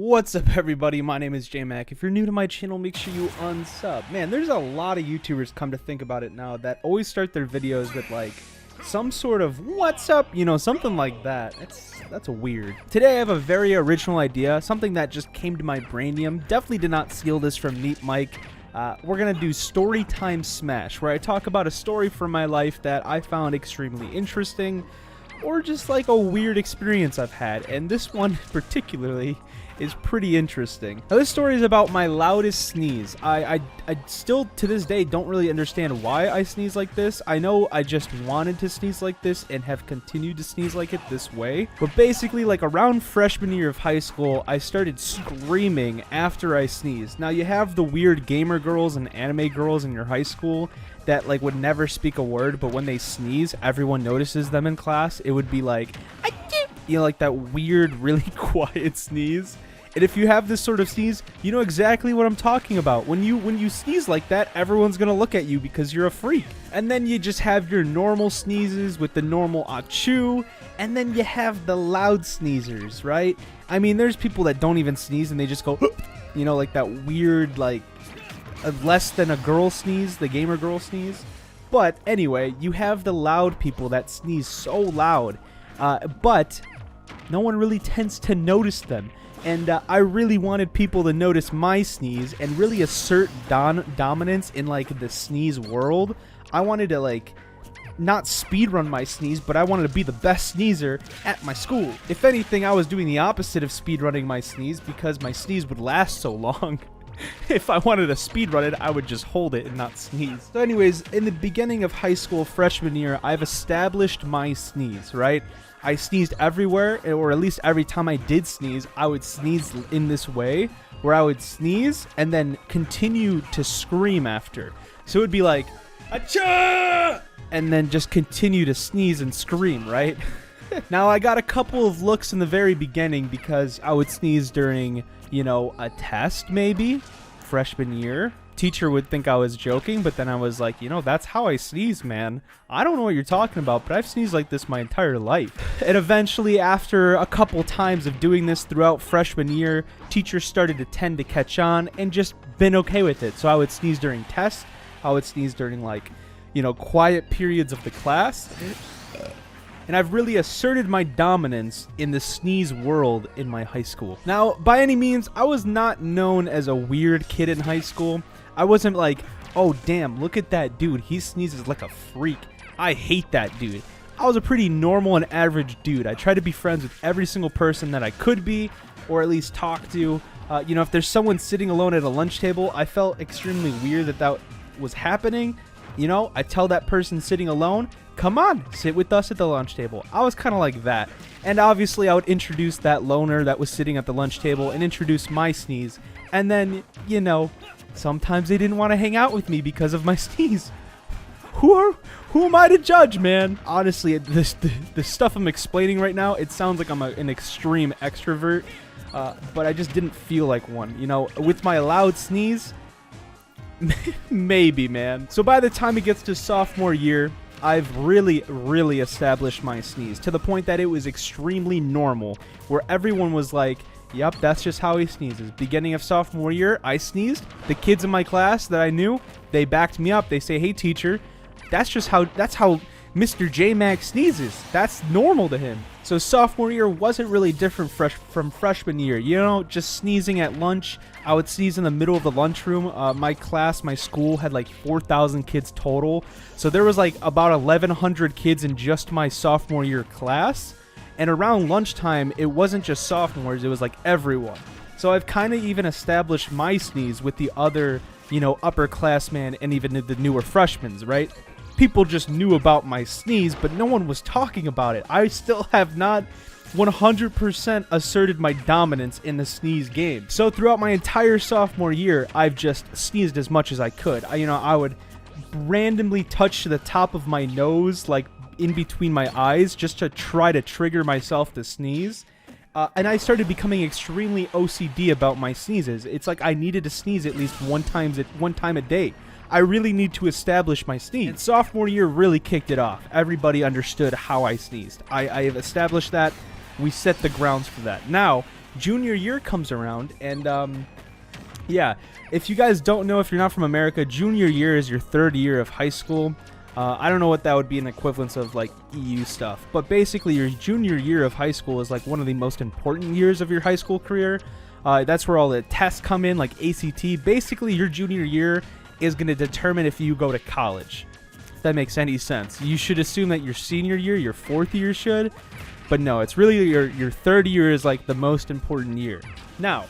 What's up, everybody? My name is Jmak. If you're new to my channel, make sure you unsub. Man, there's a lot of YouTubers, come to think about it now, that always start their videos with like some sort of "what's up," you know, something like that. That's weird. Today I have a very original idea, something that just came to my brainium. Definitely did not steal this from Neat Mike. We're gonna do Story Time Smash, where I talk about a story from my life that I found extremely interesting, or just like a weird experience I've had, and this one particularly is pretty interesting. Now, this story is about my loudest sneeze. I still to this day don't really understand why I sneeze like this. I know I just wanted to sneeze like this and have continued to sneeze like it this way, but basically like around freshman year of high school I started screaming after I sneezed. Now you have the weird gamer girls and anime girls in your high school that like would never speak a word, but when they sneeze everyone notices them in class. It would be like, you know, like that weird really quiet sneeze. And if you have this sort of sneeze, you know exactly what I'm talking about. When you sneeze like that, everyone's gonna look at you because you're a freak. And then you just have your normal sneezes with the normal achoo, and then you have the loud sneezers, right? I mean, there's people that don't even sneeze and they just go, you know, like that weird, like, less than a girl sneeze, the gamer girl sneeze. But anyway, you have the loud people that sneeze so loud, but no one really tends to notice them. And I really wanted people to notice my sneeze and really assert dominance in like the sneeze world. I wanted to like not speedrun my sneeze, but I wanted to be the best sneezer at my school. If anything, I was doing the opposite of speedrunning my sneeze because my sneeze would last so long. If I wanted to speedrun it, I would just hold it and not sneeze. So anyways, in the beginning of high school freshman year, I've established my sneeze, right? I sneezed everywhere, or at least every time I did sneeze, I would sneeze in this way, where I would sneeze and then continue to scream after. So it would be like, achoo! And then just continue to sneeze and scream, right? Now, I got a couple of looks in the very beginning because I would sneeze during, you know, a test maybe, freshman year. Teacher would think I was joking, but then I was like, you know, that's how I sneeze, man. I don't know what you're talking about, but I've sneezed like this my entire life. And eventually, after a couple times of doing this throughout freshman year, teachers started to tend to catch on and just been okay with it. So I would sneeze during tests. I would sneeze during, like, you know, quiet periods of the class. And I've really asserted my dominance in the sneeze world in my high school. Now, by any means, I was not known as a weird kid in high school. I wasn't like, oh damn, look at that dude, he sneezes like a freak, I hate that dude. I was a pretty normal and average dude. I tried to be friends with every single person that I could be, or at least talk to. You know, if there's someone sitting alone at a lunch table, I felt extremely weird that was happening. You know, I tell that person sitting alone, come on, sit with us at the lunch table. I was kind of like that. And obviously I would introduce that loner that was sitting at the lunch table and introduce my sneeze. And then, you know, sometimes they didn't want to hang out with me because of my sneeze. Who am I to judge, man? Honestly, the stuff I'm explaining right now, it sounds like I'm an extreme extrovert, but I just didn't feel like one. You know, with my loud sneeze, maybe, man. So by the time it gets to sophomore year, I've really established my sneeze to the point that it was extremely normal, where everyone was like, yep, that's just how he sneezes. Beginning of sophomore year, I sneezed. The kids in my class that I knew, they backed me up. They say, hey teacher, that's how Mr. Jmak sneezes. That's normal to him. So sophomore year wasn't really different from freshman year. You know, just sneezing at lunch. I would sneeze in the middle of the lunchroom. My class, my school had like 4,000 kids total. So there was like about 1,100 kids in just my sophomore year class. And around lunchtime, it wasn't just sophomores, it was like everyone. So I've kind of even established my sneeze with the other, you know, upperclassmen and even the newer freshmen, right? People just knew about my sneeze, but no one was talking about it. I still have not 100% asserted my dominance in the sneeze game. So throughout my entire sophomore year, I've just sneezed as much as I could. I would randomly touch the top of my nose, like in between my eyes, just to try to trigger myself to sneeze. And I started becoming extremely OCD about my sneezes. It's like I needed to sneeze at least one time a day. I really need to establish my sneeze. And sophomore year really kicked it off. Everybody understood how I sneezed. I have established that. We set the grounds for that. Now, junior year comes around, and yeah, if you guys don't know, if you're not from America, junior year is your 3rd year of high school. I don't know what that would be in equivalence of like EU stuff, but basically your junior year of high school is like one of the most important years of your high school career. That's where all the tests come in, like ACT. Basically, your junior year is going to determine if you go to college. If that makes any sense. You should assume that your senior year, your 4th year should, but no, it's really your 3rd year is like the most important year. Now,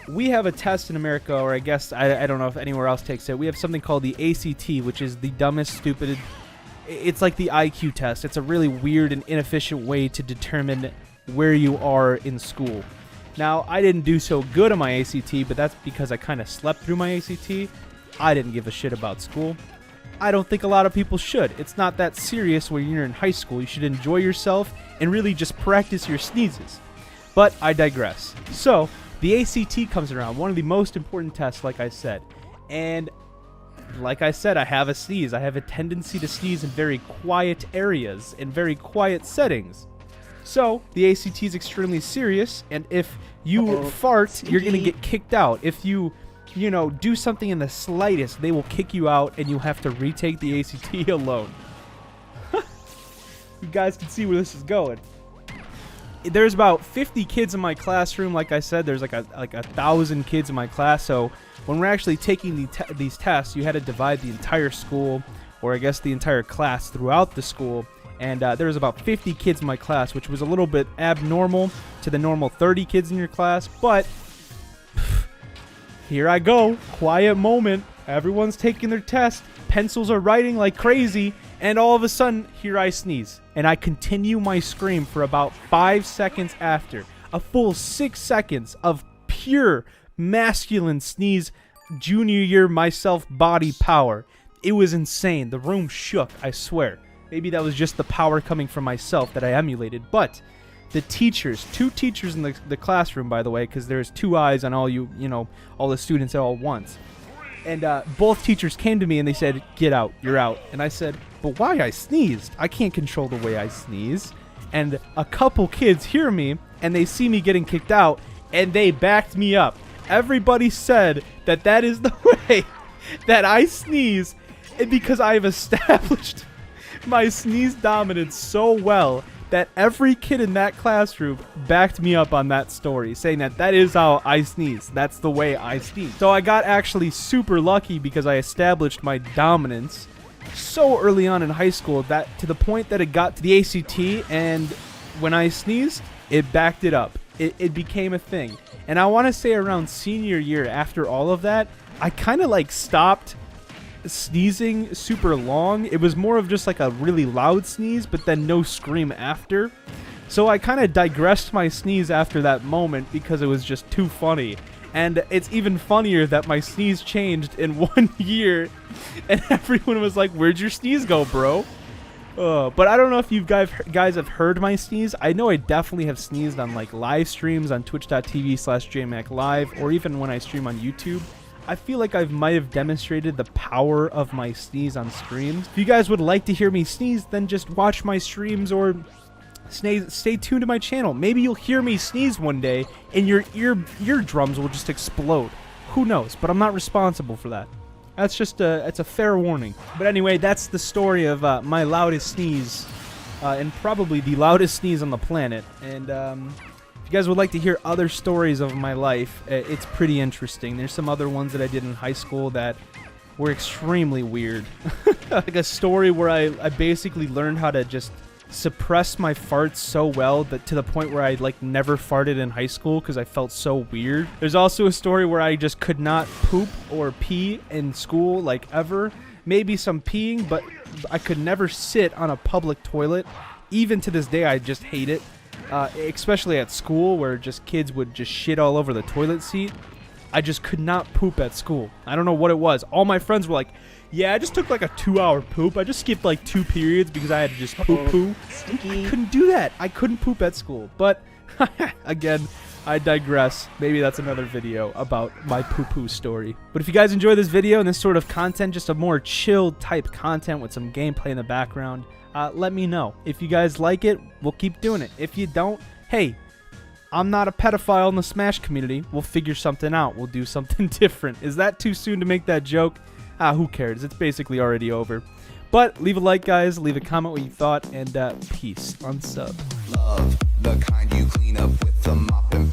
we have a test in America, or I guess, I don't know if anywhere else takes it. We have something called the ACT, which is the dumbest, stupid, it's like the IQ test. It's a really weird and inefficient way to determine where you are in school. Now, I didn't do so good on my ACT, but that's because I kind of slept through my ACT. I didn't give a shit about school. I don't think a lot of people should. It's not that serious when you're in high school. You should enjoy yourself and really just practice your sneezes. But I digress. So, the ACT comes around, one of the most important tests, like I said. And like I said, I have a sneeze. I have a tendency to sneeze in very quiet areas, in very quiet settings. So, the ACT is extremely serious, and if you fart, you're going to get kicked out. If you do something in the slightest, they will kick you out, and you have to retake the ACT alone. You guys can see where this is going. There's about 50 kids in my classroom. Like I said, there's like 1,000 kids in my class. So when we're actually taking these tests, you had to divide the entire school, or I guess the entire class throughout the school. And there was about 50 kids in my class, which was a little bit abnormal to the normal 30 kids in your class. But here I go. Quiet moment. Everyone's taking their test. Pencils are writing like crazy. And all of a sudden, here I sneeze. And I continue my scream for about 5 seconds after. A full 6 seconds of pure masculine sneeze, junior year myself body power. It was insane. The room shook, I swear. Maybe that was just the power coming from myself that I emulated. But the teachers, 2 teachers in the classroom, by the way, because there's 2 eyes on all all the students at all once. And both teachers came to me and they said, "Get out, you're out." And I said, "But why? I sneezed. I can't control the way I sneeze." And a couple kids hear me and they see me getting kicked out and they backed me up. Everybody said that is the way that I sneeze, and because I've established my sneeze dominance so well that every kid in that classroom backed me up on that story, saying that is how I sneeze. That's the way I sneeze. So I got actually super lucky because I established my dominance so early on in high school, that to the point that it got to the ACT, and when I sneezed, it backed it up. It became a thing. And I want to say around senior year, after all of that, I kind of like stopped sneezing super long. It was more of just like a really loud sneeze, but then no scream after. So I kind of digressed my sneeze after that moment because it was just too funny. And it's even funnier that my sneeze changed in 1 year, and everyone was like, "Where'd your sneeze go, bro?" But I don't know if you guys have heard my sneeze. I know I definitely have sneezed on like live streams on twitch.tv/Jmak live, or even when I stream on YouTube. I feel like I might have demonstrated the power of my sneeze on streams. If you guys would like to hear me sneeze, then just watch my streams or stay tuned to my channel. Maybe you'll hear me sneeze one day and your eardrums will just explode. Who knows? But I'm not responsible for that. That's just it's a fair warning. But anyway, that's the story of my loudest sneeze, and probably the loudest sneeze on the planet. And if you guys would like to hear other stories of my life, it's pretty interesting. There's some other ones that I did in high school that were extremely weird. Like a story where I basically learned how to just suppress my farts so well that to the point where I like never farted in high school because I felt so weird. There's also a story where I just could not poop or pee in school like ever. Maybe some peeing, but I could never sit on a public toilet. Even to this day, I just hate it. Especially at school where just kids would just shit all over the toilet seat. I just could not poop at school. I don't know what it was. All my friends were like, "Yeah, I just took like a 2-hour poop. I just skipped like 2 periods because I had to just poo. I couldn't do that. I couldn't poop at school. But again, I digress. Maybe that's another video about my poo-poo story. But if you guys enjoy this video and this sort of content, just a more chilled type content with some gameplay in the background, let me know. If you guys like it, we'll keep doing it. If you don't, hey, I'm not a pedophile in the Smash community. We'll figure something out. We'll do something different. Is that too soon to make that joke? Who cares? It's basically already over. But leave a like, guys. Leave a comment what you thought, and peace. Unsub. Love the kind you clean up with the mop and